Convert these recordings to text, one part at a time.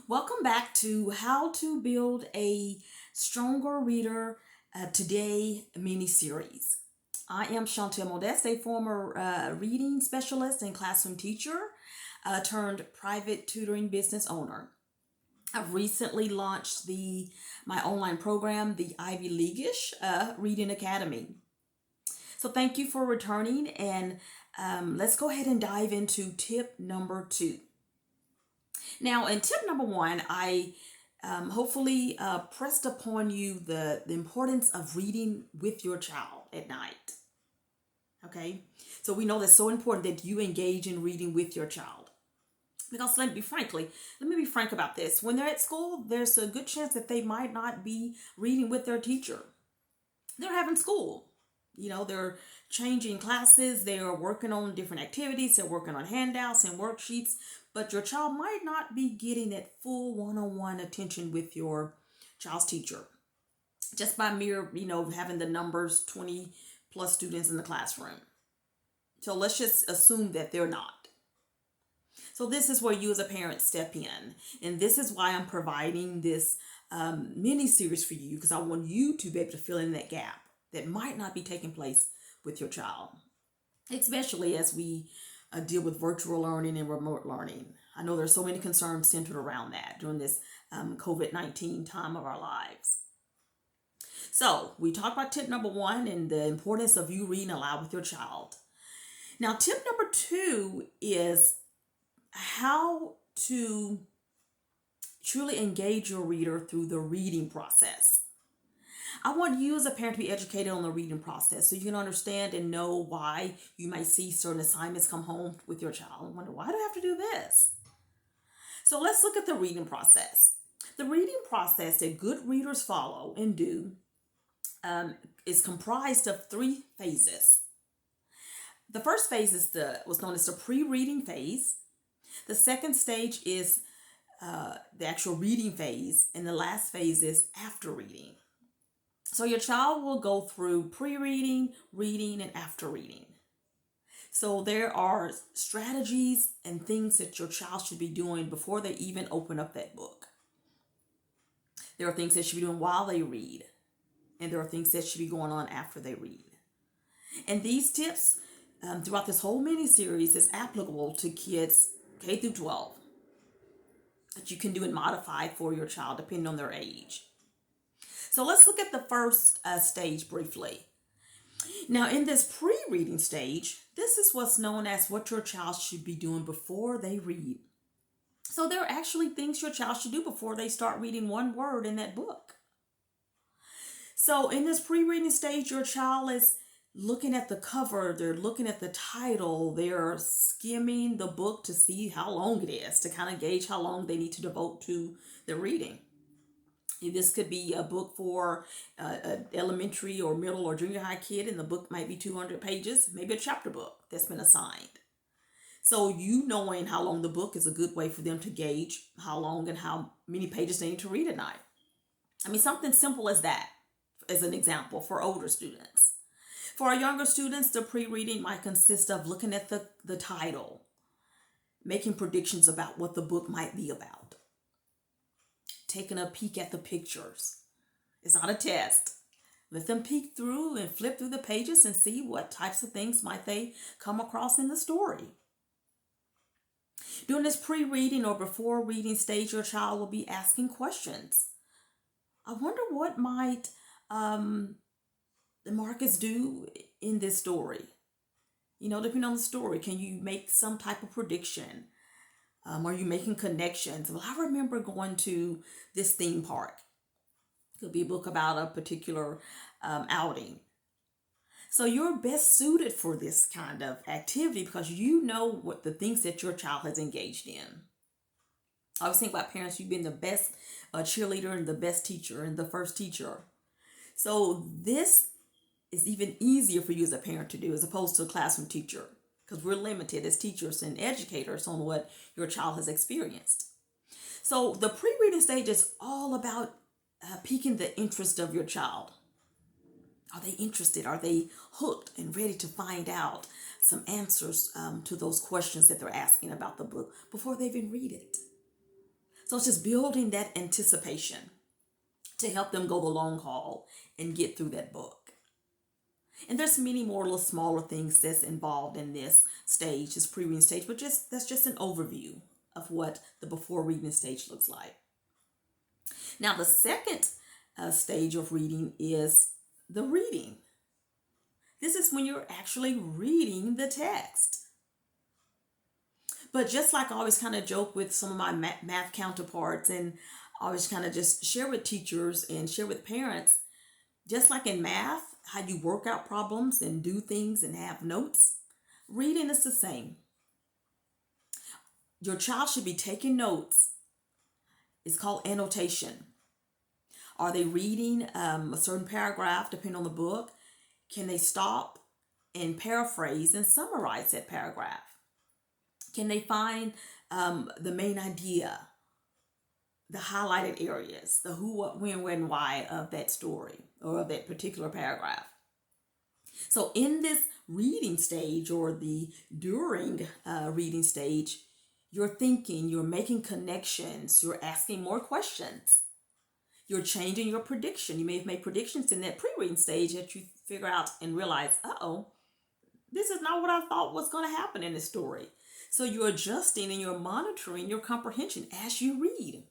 Welcome back to How to Build a Stronger Reader Today mini series. I am Shauntelle Modeste, a former reading specialist and classroom teacher turned private tutoring business owner. I've recently launched my online program, the Ivy Leagueish Reading Academy. So thank you for returning, and let's go ahead and dive into tip number 2. Now, in tip number 1, I hopefully pressed upon you the importance of reading with your child at night. Okay, so we know that's so important that you engage in reading with your child. Because let me be frank about this. When they're at school, there's a good chance that they might not be reading with their teacher. They're having school. They're changing classes, they are working on different activities, they're working on handouts and worksheets, but your child might not be getting that full one-on-one attention with your child's teacher just by mere, having the numbers 20 plus students in the classroom. So let's just assume that they're not. So this is where you as a parent step in, and this is why I'm providing this mini series for you, because I want you to be able to fill in that gap that might not be taking place with your child, especially as we deal with virtual learning and remote learning. I know there's so many concerns centered around that during this COVID-19 time of our lives. So we talked about tip number 1 and the importance of you reading aloud with your child. Now, tip number 2 is how to truly engage your reader through the reading process. I want you as a parent to be educated on the reading process so you can understand and know why you might see certain assignments come home with your child and wonder, why do I have to do this? So let's look at the reading process. The reading process that good readers follow and do is comprised of 3 phases. The first phase is what's known as the pre-reading phase. The second stage is the actual reading phase, and the last phase is after reading. So your child will go through pre-reading, reading, and after reading. So there are strategies and things that your child should be doing before they even open up that book. There are things they should be doing while they read, and there are things that should be going on after they read. And these tips throughout this whole mini-series is applicable to kids K through 12 that you can do and modify for your child depending on their age. So let's look at the first stage briefly. Now, in this pre-reading stage, this is what's known as what your child should be doing before they read. So there are actually things your child should do before they start reading one word in that book. So in this pre-reading stage, your child is looking at the cover, they're looking at the title, they're skimming the book to see how long it is, to kind of gauge how long they need to devote to the reading. This could be a book for an elementary or middle or junior high kid, and the book might be 200 pages, maybe a chapter book that's been assigned. So you knowing how long the book is a good way for them to gauge how long and how many pages they need to read at night. I mean, something simple as that, as an example, for older students. For our younger students, the pre-reading might consist of looking at the title, making predictions about what the book might be about, taking a peek at the pictures. It's not a test. Let them peek through and flip through the pages and see what types of things might they come across in the story. During this pre-reading or before reading stage, your child will be asking questions. I wonder what might Marcus do in this story? Depending on the story, can you make some type of prediction? Are you making connections? Well, I remember going to this theme park. It could be a book about a particular outing. So you're best suited for this kind of activity because you know what the things that your child has engaged in. I always think about parents, you've been the best cheerleader and the best teacher and the first teacher. So this is even easier for you as a parent to do as opposed to a classroom teacher, because we're limited as teachers and educators on what your child has experienced. So the pre-reading stage is all about piquing the interest of your child. Are they interested? Are they hooked and ready to find out some answers to those questions that they're asking about the book before they even read it? So it's just building that anticipation to help them go the long haul and get through that book. And there's many more little smaller things that's involved in this stage, this pre-reading stage, but that's just an overview of what the before reading stage looks like. Now, the second stage of reading is the reading. This is when you're actually reading the text. But just like I always kind of joke with some of my math counterparts, and I always kind of just share with teachers and share with parents, just like in math, how you work out problems and do things and have notes, reading is the same. Your child should be taking notes. It's called annotation. Are they reading a certain paragraph, depending on the book? Can they stop and paraphrase and summarize that paragraph? Can they find the main idea, the highlighted areas, the who, what, when, where, and why of that story or of that particular paragraph? So in this reading stage, or the during reading stage, you're thinking, you're making connections, you're asking more questions, you're changing your prediction. You may have made predictions in that pre-reading stage that you figure out and realize, this is not what I thought was going to happen in this story. So you're adjusting and you're monitoring your comprehension as you read.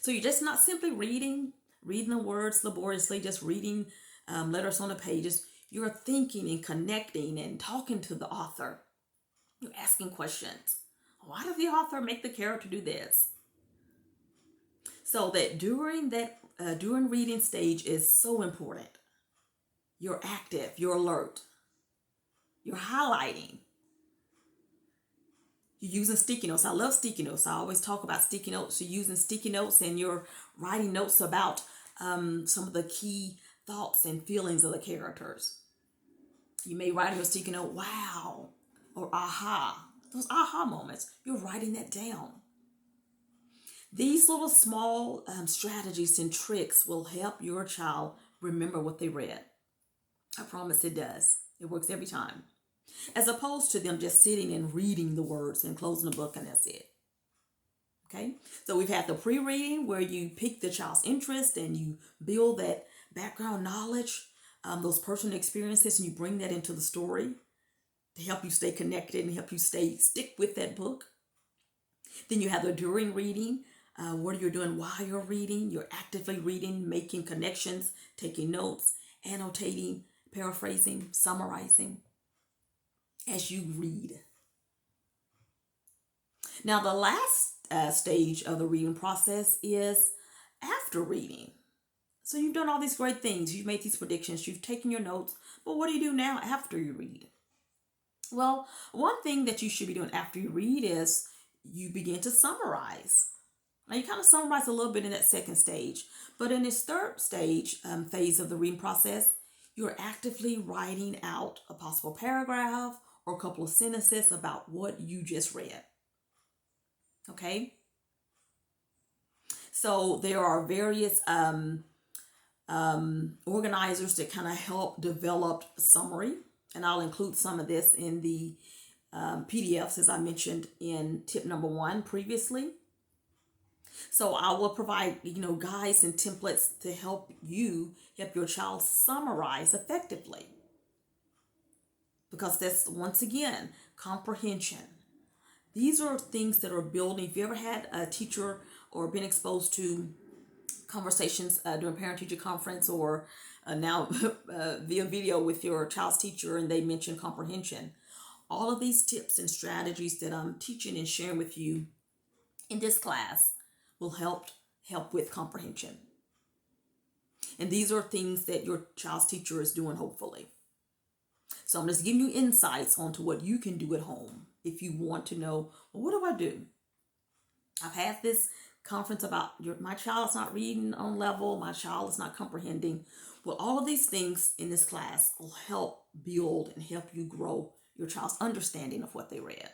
So you're just not simply reading the words laboriously, just reading letters on the pages. You're thinking and connecting and talking to the author. You're asking questions. Why did the author make the character do this? So that during reading stage is so important. You're active, you're alert, you're highlighting. You're using sticky notes. I love sticky notes. I always talk about sticky notes. You're using sticky notes and you're writing notes about some of the key thoughts and feelings of the characters. You may write in your sticky note, wow, or aha. Those aha moments, you're writing that down. These little small strategies and tricks will help your child remember what they read. I promise it does. It works every time. As opposed to them just sitting and reading the words and closing the book and that's it. Okay? So we've had the pre-reading where you pique the child's interest and you build that background knowledge, those personal experiences, and you bring that into the story to help you stay connected and help you stick with that book. Then you have the during reading, what you're doing while you're reading. You're actively reading, making connections, taking notes, annotating, paraphrasing, summarizing as you read. Now, the last stage of the reading process is after reading. So you've done all these great things. You've made these predictions. You've taken your notes. But what do you do now after you read? Well, one thing that you should be doing after you read is you begin to summarize. Now, you kind of summarize a little bit in that second stage. But in this third stage phase of the reading process, you're actively writing out a possible paragraph or a couple of sentences about what you just read. Okay? So there are various organizers that kind of help develop a summary. And I'll include some of this in the PDFs, as I mentioned in tip number 1 previously. So I will provide, guides and templates to help your child summarize effectively. Because that's, once again, comprehension. These are things that are building. If you ever had a teacher or been exposed to conversations during parent-teacher conference or now via video with your child's teacher and they mention comprehension, all of these tips and strategies that I'm teaching and sharing with you in this class will help with comprehension. And these are things that your child's teacher is doing, hopefully. So I'm just giving you insights onto what you can do at home if you want to know, well, what do I do? I've had this conference about my child is not reading on level, my child is not comprehending. Well, all of these things in this class will help build and help you grow your child's understanding of what they read.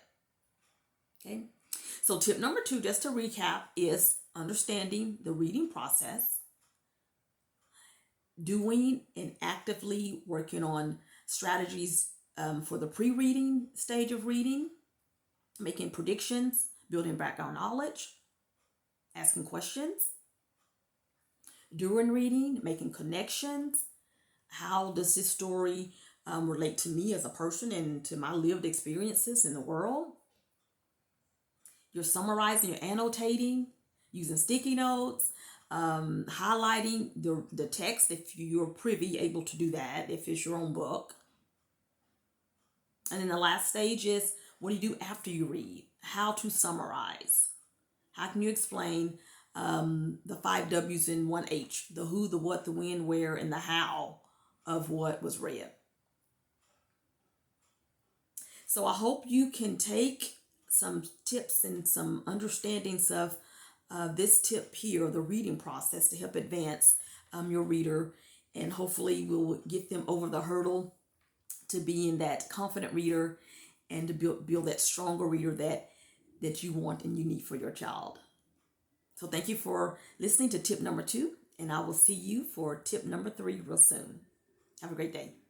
Okay? So tip number 2, just to recap, is understanding the reading process, doing and actively working on strategies for the pre-reading stage of reading, making predictions, building background knowledge, asking questions during reading, making connections. How does this story relate to me as a person and to my lived experiences in the world? You're summarizing, you're annotating, using sticky notes, highlighting the text if you're able to do that, if it's your own book. And then the last stage is, what do you do after you read? How to summarize. How can you explain the 5 W's and 1 H, the who, the what, the when, where, and the how of what was read? So I hope you can take some tips and some understandings of this tip here, the reading process, to help advance your reader, and hopefully we'll get them over the hurdle to being that confident reader and to build that stronger reader that you want and you need for your child. So thank you for listening to tip number 2, and I will see you for tip number 3 real soon. Have a great day.